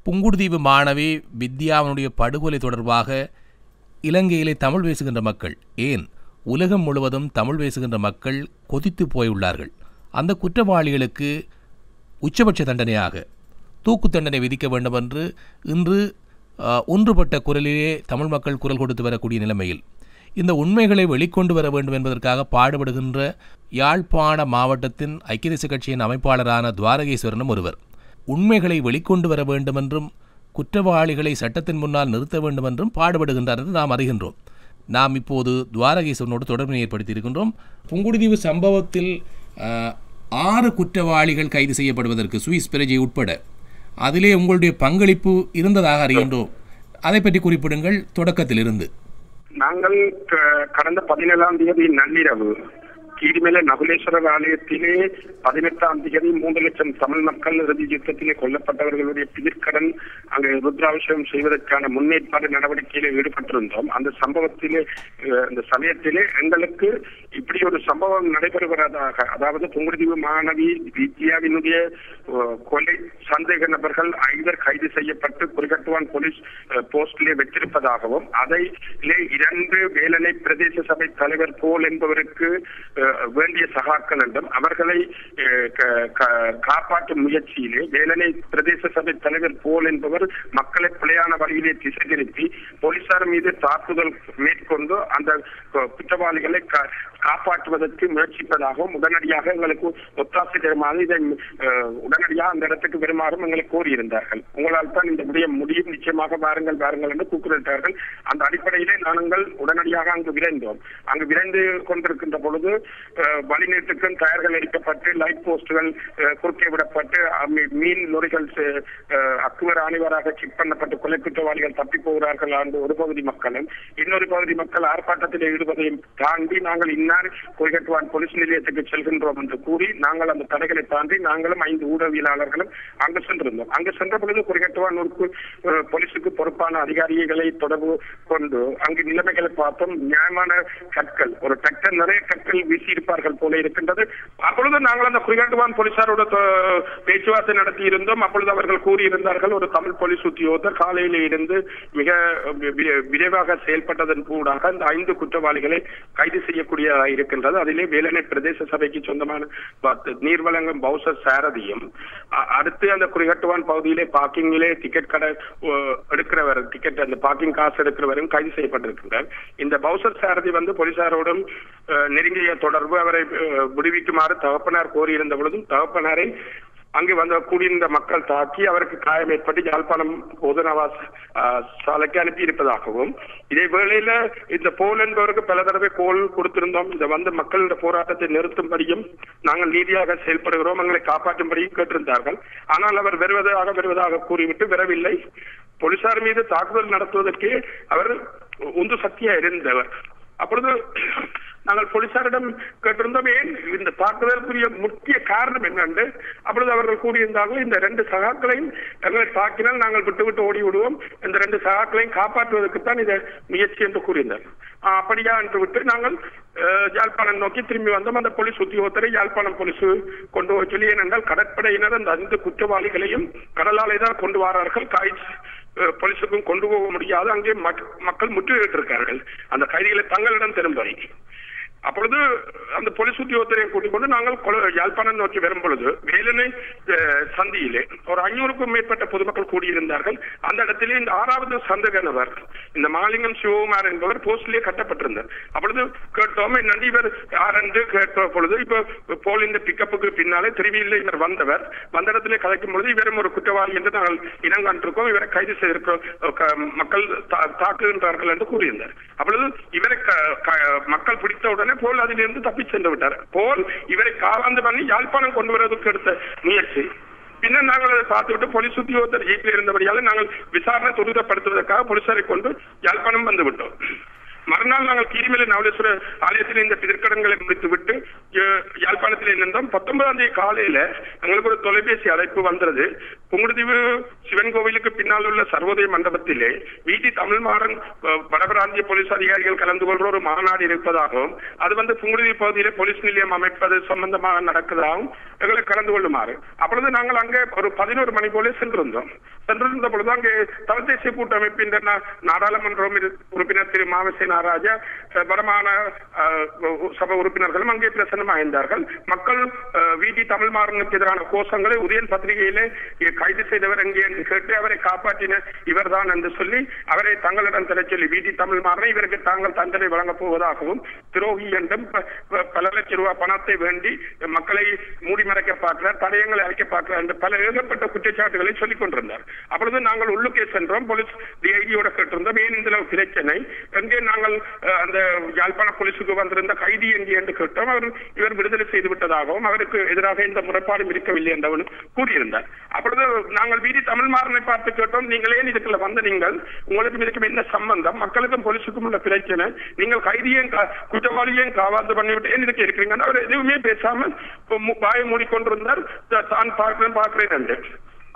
புங்குடுதீவு மாணவி வித்யாவினுடைய படுகொலை தொடர்பாக இலங்கையிலே தமிழ் பேசுகின்ற மக்கள், ஏன் உலகம் முழுவதும் தமிழ் பேசுகின்ற மக்கள் கொதித்து போயுள்ளார்கள். அந்த குற்றவாளிகளுக்கு உச்சபட்ச தண்டனையாக தூக்கு தண்டனை விதிக்க வேண்டும் என்று இன்று ஒன்றுபட்ட குரலிலே தமிழ் மக்கள் குரல் கொடுத்து வரக்கூடிய நிலைமையில் இந்த உண்மைகளை வெளிக்கொண்டு வர வேண்டும் என்பதற்காக பாடுபடுகின்ற யாழ்ப்பாண மாவட்டத்தின் ஐக்கிய தேசிய கட்சியின் அமைப்பாளரான துவாரகேஸ்வரனும் ஒருவர். உண்மைகளை வெளிக்கொண்டு வர வேண்டும் என்றும் குற்றவாளிகளை சட்டத்தின் முன்னால் நிறுத்த வேண்டும் என்றும் பாடுபடுகின்றார் என்று நாம் அறிகின்றோம். நாம் இப்போது துவாரகேஸ்வரனோடு தொடர்பினை ஏற்படுத்தியிருக்கின்றோம். புங்குடுதீவு சம்பவத்தில் 6 குற்றவாளிகள் கைது செய்யப்படுவதற்கு சுவிஸ் பிரஜை உட்பட அதிலே உங்களுடைய பங்களிப்பு இருந்ததாக அறிகின்றோம். அதை பற்றி குறிப்பிடுங்கள் தொடக்கத்திலிருந்து. நாங்கள் கடந்த 17ஆம் தேதி நள்ளிரவு கீரிமலை நகுலேஸ்வரர் ஆலயத்திலே 18ஆம் தேதி 3 லட்சம் தமிழ் மக்கள் இறுதி யுத்தத்திலே கொல்லப்பட்டவர்களுடைய பிதிர்கடன் அங்கு ருத்ராபிஷேகம் செய்வதற்கான முன்னேற்பாடு நடவடிக்கையிலே ஈடுபட்டிருந்தோம். அந்த சம்பவத்திலே அந்த சமயத்திலே எங்களுக்கு இப்படி ஒரு சம்பவம் நடைபெறுவதாக, அதாவது புங்குடுதீவு மாணவி வித்யாவினுடைய கொலை சந்தேக நபர்கள் 5 கைது செய்யப்பட்டு குறிகட்டுவான் போலீஸ் போஸ்டிலே வைத்திருப்பதாகவும் அதிலே 2 வேலனை பிரதேச சபை தலைவர் போல் என்பவருக்கு வேண்டிய சகாக்கள் என்றும் அவர்களை காப்பாற்றும் முயற்சியிலே வேலனை பிரதேச சபை தலைவர் போல் என்பவர் மக்களை பிழையான வழியிலே திசை திருப்பி போலீசார் மீது தாக்குதல் மேற்கொண்டு அந்த குற்றவாளிகளை காப்பாற்றுவதற்கு முயற்சிப்பதாகவும் உடனடியாக எங்களுக்கு ஒத்தாசை தருமாறு இதை உடனடியாக அந்த இடத்துக்கு வருமாறும் எங்களை கோரியிருந்தார்கள். உங்களால் தான் இந்த முடியும், நிச்சயமாக வாருங்கள் வாருங்கள் என்று கூக்குரலிட்டார்கள். அந்த அடிப்படையிலே நாங்கள் உடனடியாக அங்கு விரைந்தோம். அங்கு விரைந்து கொண்டிருக்கின்ற பொழுது வழிநீட்டுக்கும் டயர்கள் எரிக்கப்பட்டு லைட் போஸ்டுகள் குறுக்கே விடப்பட்டு மீன் லொரிகள் அக்குவர் அணிவராக செக் பண்ணப்பட்டு கொலை குற்றவாளிகள் தப்பி போகிறார்கள் என்று ஒரு பகுதி மக்களும், இன்னொரு பகுதி மக்கள் ஆர்ப்பாட்டத்தில் ஈடுபதையும் தாண்டி நாங்கள் இன்னார் குறிகட்டுவான் போலீஸ் நிலையத்துக்கு செல்கின்றோம் என்று கூறி நாங்கள் அந்த தடைகளை தாண்டி நாங்களும் 5 ஊடகவியலாளர்களும் அங்கு சென்றிருந்தோம். அங்கு சென்ற பொழுது குறிகட்டுவான் போலீசுக்கு பொறுப்பான அதிகாரிகளை தொடர்பு கொண்டு அங்கு நிலைமைகளை பார்த்தோம். நியாயமான கற்கள், ஒரு டிராக்டர் நிறைய கற்கள் வீசி இருப்பார்கள் போல இருக்கின்றது. அப்பொழுது நாங்கள் அந்த குறிகட்டுவான் போலீசாரோட பேச்சுவார்த்தை நடத்தி இருந்தோம். அப்பொழுது அவர்கள் கூறியிருந்தார்கள், ஒரு தமிழ் போலீஸ் உத்தியோகத்தர் காலையிலே இருந்து மிக விரைவாக செயல்பட்டதன் கூடாக அந்த 5 குற்றவாளிகளை கைது செய்யக்கூடியதாக இருக்கின்றது. அதிலே வேலனை பிரதேச சபைக்கு சொந்தமான நீர்வழங்கும் பவுசர் சாரதியும், அடுத்து அந்த குறிகட்டுவான் பகுதியிலே பார்க்கிங்கிலே டிக்கெட் கடை எடுக்கிறவர், டிக்கெட் அந்த பார்க்கிங் காசு எடுக்கிறவரும் கைது செய்யப்பட்டிருக்கின்றார். இந்த பவுசர் சாரதி போலீசாரோடும் நெருங்கிய தொடர்பு, அவரை விடுவிக்குமாறு தகப்பனார் கோரியிருந்த பொழுதும் தகப்பனாரை அங்கு வந்த கூடியிருந்த மக்கள் தாக்கி அவருக்கு காயம் ஏற்பட்டு யாழ்ப்பாணம் பொதுநவாஸ் சாலைக்கு அனுப்பி இருப்பதாகவும், இதே வேளையில இந்த போல் என்பவருக்கு பல தடவை கோல் கொடுத்திருந்தோம். இந்த வந்த மக்களோட போராட்டத்தை நிறுத்தும்படியும் நாங்கள் நீதியாக செயல்படுகிறோம், எங்களை காப்பாற்றும்படியும் கேட்டிருந்தார்கள். ஆனால் அவர் வருவதாக கூறிவிட்டு வரவில்லை. போலீசார் மீது தாக்குதல் நடத்துவதற்கு அவர் உந்து சக்தியா இருந்தவர். அப்பொழுது நாங்கள் போலீசாரிடம் கேட்டிருந்தோம், ஏன் இந்த தாக்குதலுக்குரிய முக்கிய காரணம் என்னென்று. அப்பொழுது அவர்கள் கூறியிருந்தார்கள், இந்த 2 சகாக்களையும் எங்களை தாக்கினால் நாங்கள் விட்டு ஓடி விடுவோம், இந்த 2 சகாக்களையும் காப்பாற்றுவதற்குத்தான் இந்த முயற்சி என்று கூறியிருந்தார். அப்படியா என்று விட்டு நாங்கள் யாழ்ப்பாணம் நோக்கி திரும்பி வந்தோம். அந்த போலீஸ் உத்தியோகத்தரை யாழ்ப்பாணம் போலீஸ் கொண்டு போய் சொல்லி, ஏனென்றால் கடற்படையினர் அந்த 5 குற்றவாளிகளையும் கடலாலை தான் கொண்டு வரார்கள், போலீஸுக்கும் கொண்டு போக முடியாது, அங்கே மக்கள் முற்றுகையிட்டிருக்கார்கள் அந்த கைதிகளை தங்களிடம் திரும்பி. அப்பொழுது அந்த போலீஸ் உத்தியோகத்தரை கூட்டிக் கொண்டு நாங்கள் யாழ்ப்பாணம் நோக்கி வரும் பொழுது வேலனை சந்தியிலே ஒரு 500க்கும் மேற்பட்ட பொதுமக்கள் கூடியிருந்தார்கள். அந்த இடத்திலே இந்த 6வது சந்தேக நபர் இந்த மாலிங்கம் சிவகுமார் என்பவர் போஸ்டிலே கட்டப்பட்டிருந்தார். அப்பொழுது கேட்டோம், நன்றி இவர் யார் என்று கேட்ட பொழுது, இப்ப போல் இந்த பிக்கப்புக்கு பின்னாலே திருவியில் இவர் வந்த இடத்திலே கதைக்கும் பொழுது இவரும் ஒரு குற்றவாளி என்று நாங்கள் இனம் கண்டிருக்கோம், இவரை கைது செய்திருக்கிறோம், மக்கள் தாக்குகின்றார்கள் என்று கூறியிருந்தார். அப்பொழுது இவரை மக்கள் பிடித்த உடனே போல் அதிலிருந்து தப்பி சென்று விட்டார். போல் இவரை காலாந்து பண்ணி யாழ்ப்பாணம் கொண்டு வருவதற்கு எடுத்த முயற்சி. பின்னர் நாங்கள் அதை பார்த்துவிட்டு போலீஸ் உத்தியோகத்தர் ஜீப்பில் இருந்தபடியால் நாங்கள் விசாரணை துரிதப்படுத்துவதற்காக போலீசாரை கொண்டு யாழ்ப்பாணம் வந்து விட்டோம். மறுநாள் நாங்கள் கீரிமலை நவலேஸ்வரர் ஆலயத்தில் இந்த பிதற்கடன்களை முடித்துவிட்டு யாழ்ப்பாணத்தில் இருந்தோம். 19ஆம் தேதி காலையில எங்களுக்கு ஒரு தொலைபேசி அழைப்பு வந்தது. புங்குடுதீவு சிவன் கோவிலுக்கு பின்னால் உள்ள சர்வோதய மண்டபத்திலே வீதி தமிழ்மாறன் வடபிராந்திய போலீஸ் அதிகாரிகள் கலந்து கொள்ற ஒரு மாநாடு இருப்பதாகவும் அது புங்குடுதீவு பகுதியில போலீஸ் நிலையம் அமைப்பது சம்பந்தமாக நடக்கிறதாகவும் எங்களை கலந்து கொள்ளுமாறு. அப்பொழுது நாங்கள் அங்கே ஒரு 11 மணி போல சென்றிருந்த பொழுது அங்கே தமிழ் தேசிய கூட்டமைப்பின் நாடாளுமன்ற உறுப்பினர் திரு மாவசே நாராஜா வருமான சபை உறுப்பினர்களும் அங்கே பிரசன்னமாக இருந்தார்கள். மக்கள் வீதி தமிழ்மாறனுக்கு எதிரான கோஷங்களை உதயன் பத்திரிகையிலே கைது செய்தவர் எங்கே என்று கேட்டு அவரை காப்பாற்றின இவர்தான் என்று சொல்லி அவரை தங்களிடம் தர சொல்லி வீதி தமிழ்மாறனை இவருக்கு தாங்கள் தண்டனை வழங்கப் போவதாகவும் துரோகி என்றும் பல லட்சம் ரூபாய் பணத்தை வேண்டி மக்களை மூடி மறைக்க பார்க்கிறார், தடயங்களை அழைக்க பார்க்கிறார் என்று பல ஏகப்பட்ட குற்றச்சாட்டுகளை சொல்லிக் கொண்டிருந்தார். அப்பொழுது நாங்கள் உள்ளுக்கே சென்றோம். போலீஸ் டிஐஜியோட கேட்டிருந்தோம் ஏன் இந்த பிரச்சனை, எங்கே நாங்கள் அந்த யாழ்ப்பாண போலீஸுக்கு வந்திருந்த கைதி எங்கே என்று கேட்டோம். இவர் விடுதலை செய்து விட்டதாகவும் அவருக்கு எதிராக இந்த முறைப்பாடும் இருக்கவில்லை என்றவன் கூறியிருந்தார். அப்பொழுது நாங்கள் வீதி தமிழ்மாறனை பார்த்து கேட்டோம், நீங்களே இதுக்குள்ள வந்த நீங்கள் உங்களுக்கும் இதுக்கும் என்ன சம்பந்தம், மக்களுக்கும் போலீஸுக்கும் உள்ள பிரச்சனை, நீங்கள் கைதியும் குற்றவாளியையும் காவாந்து பண்ணிவிட்டு ஏன் இதுக்கு இருக்கிறீங்க. அவர் எதுவுமே பேசாமல் வாயை மூடிக்கொண்டிருந்தார். தான் பார்க்கிறேன் என்று.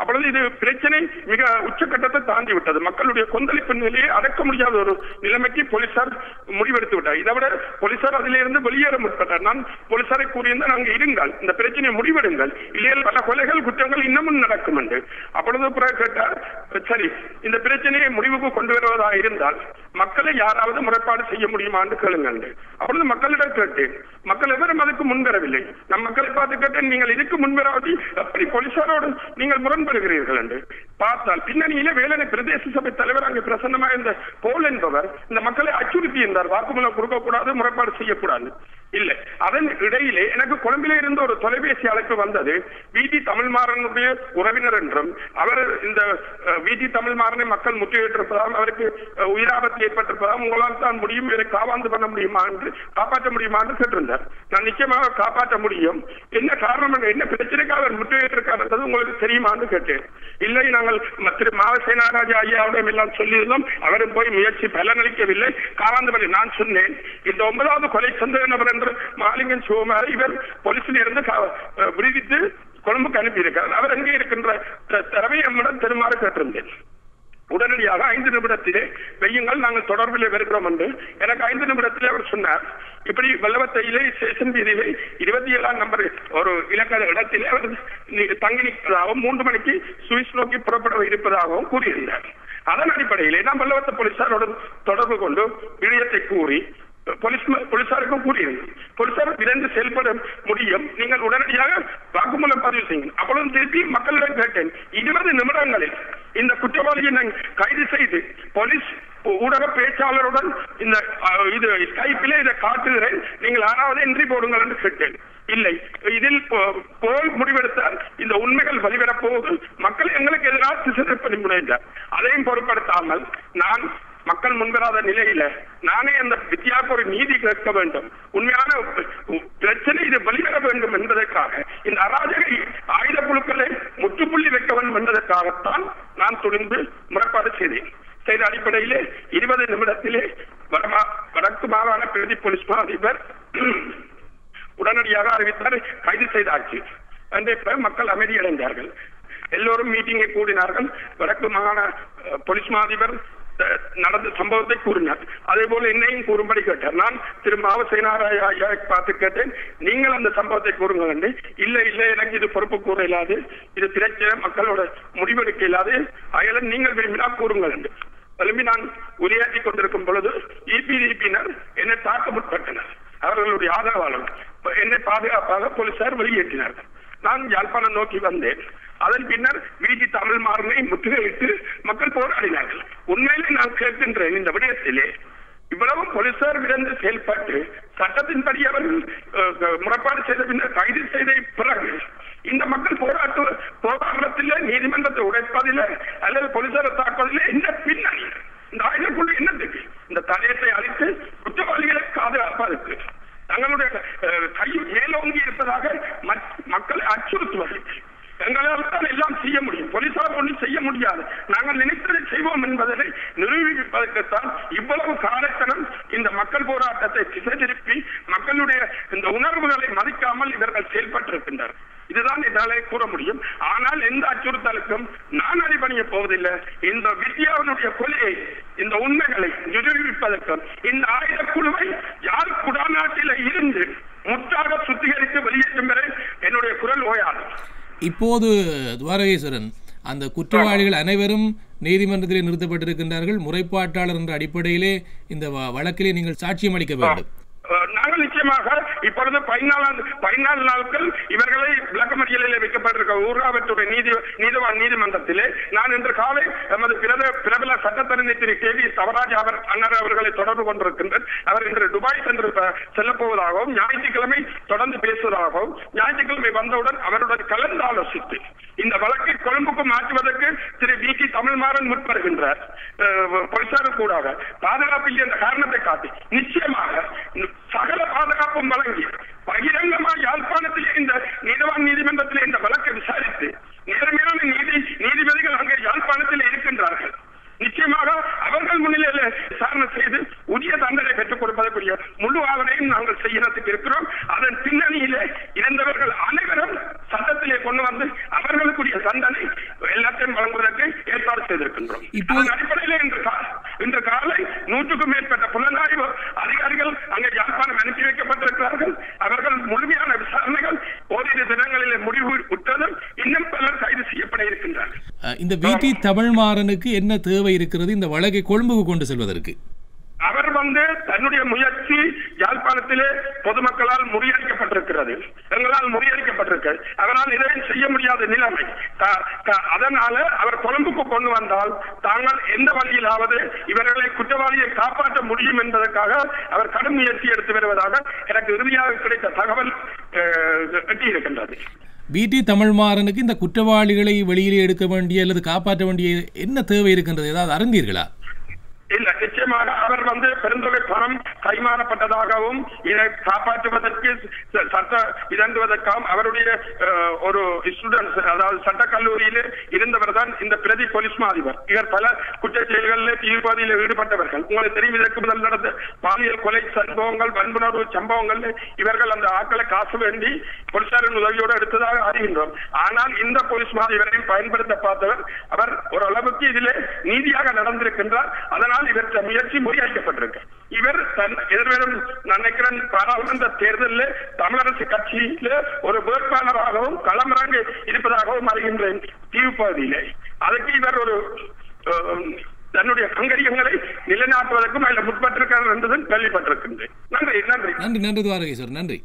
அப்பொழுது இது பிரச்சனை மிக உச்சக்கட்டத்தை தாண்டி விட்டது. மக்களுடைய கொந்தளிப்பு நிலையை அடக்க முடியாத ஒரு நிலைமைக்கு போலீசார் முடிவெடுத்து விட்டார். இதை விட போலீசார் அதிலிருந்து வெளியேற முற்பட்டார். நான் போலீசாரை கூறியிருந்தால் அங்கே இருங்கள், இந்த பிரச்சனையை முடிவெடுங்கள், இல்லையா பல கொலைகள் குற்றங்கள் இன்னமும் நடக்கும் என்று. அப்பொழுது பிறகு கேட்டார், சரி இந்த பிரச்சனையை முடிவுக்கு கொண்டு வருவதாக இருந்தால் மக்களை யாராவது முறைப்பாடு செய்ய முடியுமா என்று கேளுங்கள். அப்பொழுது மக்களிடம் கேட்டேன். மக்கள் எவரும் அதுக்கு முன்வரவில்லை. நம் மக்களை பார்த்து கேட்டேன், நீங்கள் இதுக்கு முன்வராது அப்படி போலீசாரோடு நீங்கள் முரண்படுகிறீர்கள் என்று பார்த்தால் பின்னணியிலே வேலனை பிரதேச சபை தலைவர் அங்கே பிரசன்னமாக இருந்த போல் என்பவர் இந்த மக்களை அச்சுறுத்தி இருந்தார். வாக்குமூலம் கொடுக்கக்கூடாது, முறைப்பாடு செய்யக்கூடாது. இல்லை, அதன் இடையிலே எனக்கு கொழும்பிலே இருந்த ஒரு தொலைபேசி அழைப்பு வந்தது. வீதி தமிழ்மாறனுடைய உறவினர் என்றும் அவர் இந்த வீதி தமிழ்மாறனை மக்கள் முற்றுகையிட்டிருப்பதாகவும் அவருக்கு உயிராபத்து ஏற்பட்டிருப்பதாகவும் உங்களால் தான் முடியும், இதை காவாந்து பண்ண முடியுமா என்று காப்பாற்ற முடியுமா என்று கேட்டிருந்தார். நான் நிச்சயமாக காப்பாற்ற முடியும். என்ன காரணம், என்ன பிரச்சனைக்காக அவர் முற்றுகையிட்டிருக்கார் என்பது உங்களுக்கு தெரியுமான்னு கேட்டேன். இல்லை, நாங்கள் திரு மாவசே நாராஜா ஐயாவிடம் எல்லாம் சொல்லியிருந்தோம், அவரும் போய் முயற்சி பலனளிக்கவில்லை, காவாந்து பண்ணி. நான் சொன்னேன், இந்த 9வது கொலை சந்தேக நபர் என்று மாலிங்கன் சிவகுமார் இவர் போலீசில் இருந்து விடுவித்து கொழும்புக்கு அனுப்பியிருக்கிறார். அவர் எங்கே இருக்கின்ற தரவை நம்மிடம் தெருமாறு கேட்டிருந்தேன். உடனடியாக 5 நிமிடத்திலே வையுங்கள், நாங்கள் தொடர்பில் வருகிறோம் என்று எனக்கு 5 நிமிடத்திலே அவர் சொன்னார். இப்படி வெள்ளவத்தையிலே ஸ்டேஷன் வீதியிலே 27ஆம் நம்பர் ஒரு இலக்க இடத்திலே அவர் தங்கி நிற்பதாகவும் 3 மணிக்கு சுவிஸ் நோக்கி புறப்பட இருப்பதாகவும் கூறியிருந்தார். அதன் அடிப்படையிலே நாம் வெள்ளவத்த போலீசாரோடு தொடர்பு கொண்டு விடயத்தை கூறி போலீசாருக்கும் கூறியிருந்தோம். போலீசார் விரைந்து செயல்பட முடியும், நீங்கள் உடனடியாக வாக்குமூலம் பதிவு செய்யுங்கள். அப்பொழுது திருப்பி மக்களிடம் கேட்டேன், 20 நிமிடங்களில் இந்த குற்றவாளியை நான் கைது செய்து போலீஸ் ஊடக பேச்சாளருடன் இந்த இது ஸ்கைப்பிலே இதை காட்டுகிறேன், நீங்கள் யாராவது என்ட்ரி போடுங்கள் என்று கேட்டேன். இல்லை, இதில் போல் முடிவெடுத்தால் இந்த உண்மைகள் வெளிவரப்போது மக்களை எங்களுக்கு எதிராக திசைப்படி முனைந்தார். அதையும் பொருட்படுத்தாமல் நான் மக்கள் முன்வராத நிலையில நானே அந்த வித்தியாவுக்கு ஒரு நீதி கேட்க வேண்டும், உண்மையான பிரச்சனை இது வெளிவர வேண்டும் என்பதற்காக இந்த அராஜக ஆயுத குழுக்களை முற்றுப்புள்ளி வைக்க வேண்டும் என்பதற்காகத்தான் நான் துணிந்து முறைப்பாடு செய்தேன். செய்த அடிப்படையிலே 20 நிமிடத்திலே வடக்கு மாகாண பிரதி போலீஸ் அதிபர் உடனடியாக அறிவித்தார், கைது செய்தாச்சு என்று. மக்கள் அமைதியடைந்தார்கள். எல்லோரும் மீட்டிங்கை கூடினார்கள். வடக்கு மாகாண போலீஸ் அதிபர் நடந்த சம்பவத்தை கூறினார். அதே போல என்னையும் கூறும்படி கேட்டார். நான் திரு மாவசே நாராயண பார்த்து கேட்டேன், நீங்கள் அந்த சம்பவத்தை கூறுங்கள் என்று. இல்லை இல்லை, எனக்கு இது பொறுப்பு கூற இயலாது, இது பிரச்சனை மக்களோட முடிவெடுக்க இயலாது, அயல நீங்கள் விரும்பினால் கூறுங்கள் என்று திரும்பி நான் உரையாற்றி கொண்டிருக்கும் பொழுது இபிடிபியினர் என்னை தாக்க முற்பட்டனர். அவர்களுடைய ஆதரவாளர்கள் என்னை பாதுகாப்பாக போலீசார் வெளியேற்றினார்கள். நான் யாழ்ப்பாணம் நோக்கி வந்தேன். அதன் பின்னர் வீதி தமிழ்மாறனை முற்றுகையிட்டு மக்கள் போராடினார்கள். உண்மையிலே நான் கேட்கின்றேன், இந்த விடயத்திலே இவ்வளவு போலீசார் விரைந்து செயல்பட்டு சட்டத்தின்படி அவர்கள் முறைப்பாடு செய்த பின்னர் கைது செய்த பிறகு இந்த மக்கள் போராட்டத்திலே நீதிமன்றத்தை உடைப்பதில் அல்லது போலீசாரை தாக்குவதில் என்ன பின்னணி, இந்த ஆயுதக்குழு என்னத்துக்கு இந்த தடயத்தை அளித்து குற்றவாளிகளை பாதுகாப்பதற்கு தங்களுடைய கையில் மேலோங்கி இருப்பதாக மக்களை அச்சுறுத்துவதற்கு எங்களால் தான் எல்லாம் செய்ய முடியும், போலீசார் ஒன்றும் செய்ய முடியாது, நாங்கள் நினைத்ததை செய்வோம் என்பதை நிரூபிப்பதற்குத்தான் இவ்வளவு காலத்தனம் இந்த போராட்டத்தை திசை திருப்பி மக்களுடைய இந்த உணர்வுகளை மதிக்காமல் இவர்கள் செயல்பட்டிருக்கின்றனர். இதுதான் என்னாலே கூற முடியும். ஆனால் எந்த அச்சுறுத்தலுக்கும் நான் அடிபணிய போவதில்லை. இந்த வித்யாவினுடைய கொலையை, இந்த உண்மைகளை நிரூபிப்பதற்கும் இந்த ஆயுத குழுவை யார் குடாநாட்டில இருந்து முற்றாக சுத்திகரித்து வெளியேற்றும் வரை என்னுடைய குரல் ஓயாது. இப்போது துவாரகேஸ்வரன், அந்த குற்றவாளிகள் அனைவரும் நீதிமன்றத்திலே நிறுத்தப்பட்டிருக்கின்றார்கள். முறைப்பாட்டாளர் என்ற அடிப்படையிலே இந்த வழக்கிலே நீங்கள் சாட்சியம் அளிக்க வேண்டும். நாங்கள் நிச்சயமாக இப்பொழுது 14 நாட்கள் இவர்களை விளக்கமறியலிலே வைக்கப்பட்டிருக்க ஊர்காவற்றுறை நீதிவான் நீதிமன்றத்திலே நான் இன்று காலை எமது பிரபல சட்டத்தரணி திரு KV தவராஜ் அண்ணர் அவர்களை தொடர்பு கொண்டிருக்கின்றனர். அவர் இன்று துபாய் சென்று செல்லப் போவதாகவும் ஞாயிற்றுக்கிழமை தொடர்ந்து பேசுவதாகவும் ஞாயிற்றுக்கிழமை வந்தவுடன் அவருடன் கலந்து ஆலோசித்து இந்த வழக்கை கொழும்புக்கு மாற்றுவதற்கு திரு VT தமிழ்மாறன் முற்படுகின்றார். போலீசாரும் கூட பாதுகாப்பில் என்ற காரணத்தை காட்டி நிச்சயமாக சகல பாதுகாப்பும் வழங்கி பகிரங்கமாக யாழ்ப்பாணத்திலே இந்த நீதிவான் நீதிமன்றத்திலே இந்த வழக்கை விசாரித்து நேர்மையான நீதிபதிகள் அங்கே யாழ்ப்பாணத்தில் இருக்கின்றார்கள். நிச்சயமாக அவர்கள் முன்னிலையில விசாரணை செய்து உரிய தண்டனை பெற்றுக் கொடுப்பதற்குரிய முழு ஆவணையும் நாங்கள் செய்யறதுக்கு இருக்கிறோம். அதன் பின்னணியிலே இருந்தவர்கள் அனைவரும் சட்டத்திலே கொண்டு வந்து அவர்களுக்குரிய தண்டனை எல்லாத்தையும் வழங்குவதற்கு ஏற்பாடு செய்திருக்கின்றோம். அதன் அடிப்படையில் இன்று காலை 100க்கும் மேற்பட்ட புலனாய்வு அதிகாரிகள் அங்கே யாழ்ப்பாணம் அனுப்பி வைக்கப்பட்டிருக்கிறார்கள். அவர்கள் முழுமையான விசாரணைகள் ஓரிரு தினங்களிலே முடிவு விட்டதும் இன்னும் பலர் கைது செய்யப்பட இருக்கின்றார்கள். இந்த VT தமிழ்மாறனுக்கு என்ன தேவை இருக்கிறது இந்த வழக்கை கொழும்புக்கு கொண்டு செல்வதற்கு? அவர் தன்னுடைய முயற்சி யாழ்ப்பாணத்திலே பொதுமக்களால் முறியடிக்கப்பட்டிருக்கிறது, எங்களால் முறியடிக்கப்பட்டிருக்கிறது. அவரால் இதையும் செய்ய முடியாத நிலைமை. அதனால அவர் கொழும்புக்கு கொண்டு வந்தால் தாங்கள் எந்த வழியிலாவது இவர்களை குற்றவாளியை காப்பாற்ற முடியும் என்பதற்காக அவர் கடும் முயற்சி எடுத்து வருவதாக எனக்கு இறுதியாக கிடைத்த தகவல் எட்டியிருக்கின்றது. VT தமிழ்மாறனுக்கு இந்த குற்றவாளிகளை வெளியிலே எடுக்க வேண்டிய அல்லது காப்பாற்ற வேண்டிய என்ன தேவை இருக்கின்றது? ஏதாவது அறிந்தீர்களா? இல்ல, நிச்சயமாக அவர் பெருந்தொகை பணம் கைமாறப்பட்டதாகவும் இதை காப்பாற்றுவதற்கு சட்ட இதங்குவதற்காகவும் அவருடைய ஒரு ஸ்டூடெண்ட்ஸ், அதாவது சட்டக்கல்லூரியிலே இருந்தவர் தான் இந்த பிரதி போலீஸ் மாதிபர். இவர் பல குற்ற செயல்களில் தீவிரவாதியில் ஈடுபட்டவர்கள். உங்களுக்கு தெரியும், இதற்கு முதல் நடந்த பாலியல் கொலை சம்பவங்கள், வன்புணர்வு சம்பவங்கள் இவர்கள் அந்த ஆட்களை காசு வேண்டி போலீசாரின் உதவியோடு எடுத்ததாக அறிகின்றோம். ஆனால் இந்த போலீஸ் மாதிபரையும் பயன்படுத்த பார்த்தவர் அவர் ஓரளவுக்கு இதிலே நீதியாக நடந்திருக்கின்றார். அதனால் இவற்றை முயற்சி முறியடிக்கப்பட்டிருக்கு. இவர் எதிர்வரும் நினைக்கிறேன் பாராளுமன்ற தேர்தலில் தமிழரசு கட்சியில ஒரு வேட்பாளராகவும் களமிறங்க இருப்பதாகவும் அறிகின்றேன் தீவு பகுதியிலே. அதுக்கு இவர் ஒரு தன்னுடைய கங்கரியங்களை நிலைநாட்டுவதற்கும் அதில் முற்பட்டிருக்கிறார் என்பதும் கேள்விப்பட்டிருக்கின்றேன். நன்றி நன்றி நன்றி நன்றி துவாரகேஸ்வரன், நன்றி.